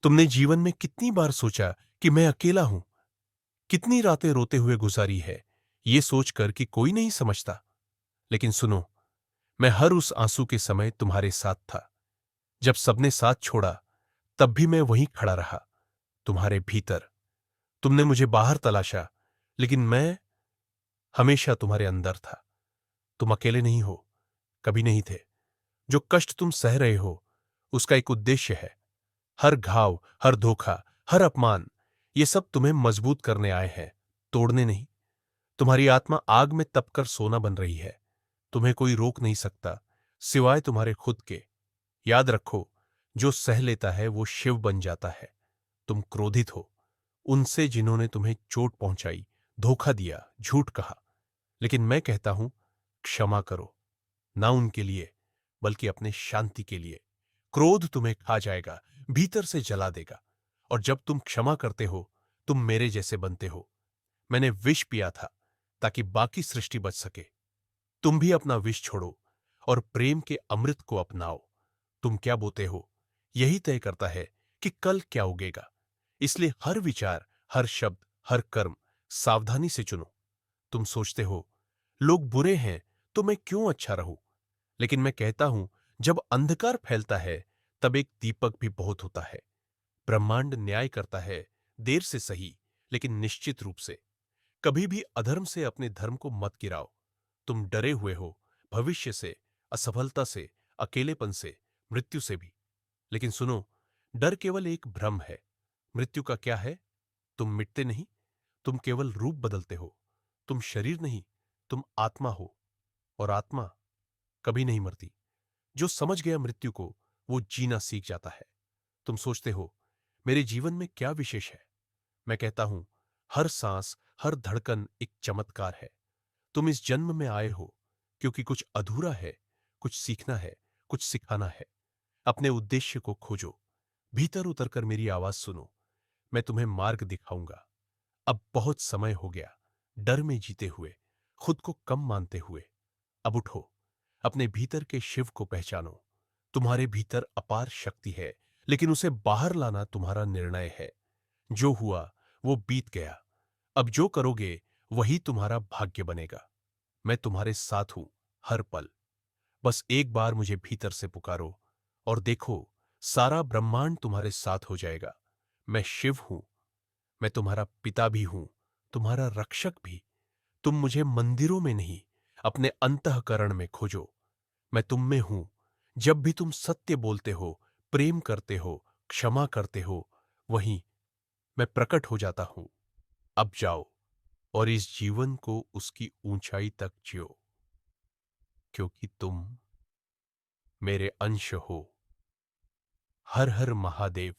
तुमने जीवन में कितनी बार सोचा कि मैं अकेला हूं? कितनी रातें रोते हुए गुजारी है, ये सोचकर कि कोई नहीं समझता। लेकिन सुनो, मैं हर उस आंसू के समय तुम्हारे साथ था। जब सबने साथ छोड़ा, तब भी मैं वहीं खड़ा रहा, तुम्हारे भीतर। तुमने मुझे बाहर तलाशा, लेकिन मैं हमेशा तुम्हारे अंदर था। तुम अकेले नहीं हो, कभी नहीं थे। जो कष्ट तुम सह रहे हो, उसका एक उद्देश्य है। हर घाव, हर धोखा, हर अपमान, ये सब तुम्हें मजबूत करने आए हैं, तोड़ने नहीं। तुम्हारी आत्मा आग में तपकर सोना बन रही है। तुम्हें कोई रोक नहीं सकता, सिवाय तुम्हारे खुद के। याद रखो, जो सह लेता है वो शिव बन जाता है। तुम क्रोधित हो उनसे जिन्होंने तुम्हें चोट पहुंचाई, धोखा दिया, झूठ कहा। लेकिन मैं कहता हूं, क्षमा करो। ना उनके लिए, बल्कि अपने शांति के लिए। क्रोध तुम्हें खा जाएगा, भीतर से जला देगा। और जब तुम क्षमा करते हो, तुम मेरे जैसे बनते हो। मैंने विष पिया था ताकि बाकी सृष्टि बच सके। तुम भी अपना विष छोड़ो और प्रेम के अमृत को अपनाओ। तुम क्या बोते हो, यही तय करता है कि कल क्या उगेगा। इसलिए हर विचार, हर शब्द, हर कर्म सावधानी से चुनो। तुम सोचते हो, लोग बुरे हैं तो मैं क्यों अच्छा रहूं? लेकिन मैं कहता हूं, जब अंधकार फैलता है, तब एक दीपक भी बहुत होता है। ब्रह्मांड न्याय करता है, देर से सही, लेकिन निश्चित रूप से। कभी भी अधर्म से अपने धर्म को मत गिराओ। तुम डरे हुए हो, भविष्य से, असफलता से, अकेलेपन से, मृत्यु से भी। लेकिन सुनो, डर केवल एक भ्रम है। मृत्यु का क्या है? तुम मिटते नहीं, तुम केवल रूप बदलते हो। तुम शरीर नहीं, तुम आत्मा हो। और आत्मा कभी नहीं मरती। जो समझ गया मृत्यु को, वो जीना सीख जाता है। तुम सोचते हो, मेरे जीवन में क्या विशेष है? मैं कहता हूं, हर सांस, हर धड़कन एक चमत्कार है। तुम इस जन्म में आए हो क्योंकि कुछ अधूरा है, कुछ सीखना है, कुछ सिखाना है। अपने उद्देश्य को खोजो, भीतर उतरकर मेरी आवाज सुनो। मैं तुम्हें मार्ग दिखाऊंगा। अब बहुत समय हो गया डर में जीते हुए, खुद को कम मानते हुए। अब उठो, अपने भीतर के शिव को पहचानो। तुम्हारे भीतर अपार शक्ति है, लेकिन उसे बाहर लाना तुम्हारा निर्णय है। जो हुआ वो बीत गया। अब जो करोगे वही तुम्हारा भाग्य बनेगा। मैं तुम्हारे साथ हूं, हर पल। बस एक बार मुझे भीतर से पुकारो और देखो, सारा ब्रह्मांड तुम्हारे साथ हो जाएगा। मैं शिव हूं, मैं तुम्हारा पिता भी हूं, तुम्हारा रक्षक भी। तुम मुझे मंदिरों में नहीं, अपने अंतःकरण में खोजो। मैं तुम में हूं। जब भी तुम सत्य बोलते हो, प्रेम करते हो, क्षमा करते हो, वहीं मैं प्रकट हो जाता हूं। अब जाओ और इस जीवन को उसकी ऊंचाई तक जियो, क्योंकि तुम मेरे अंश हो। हर हर महादेव।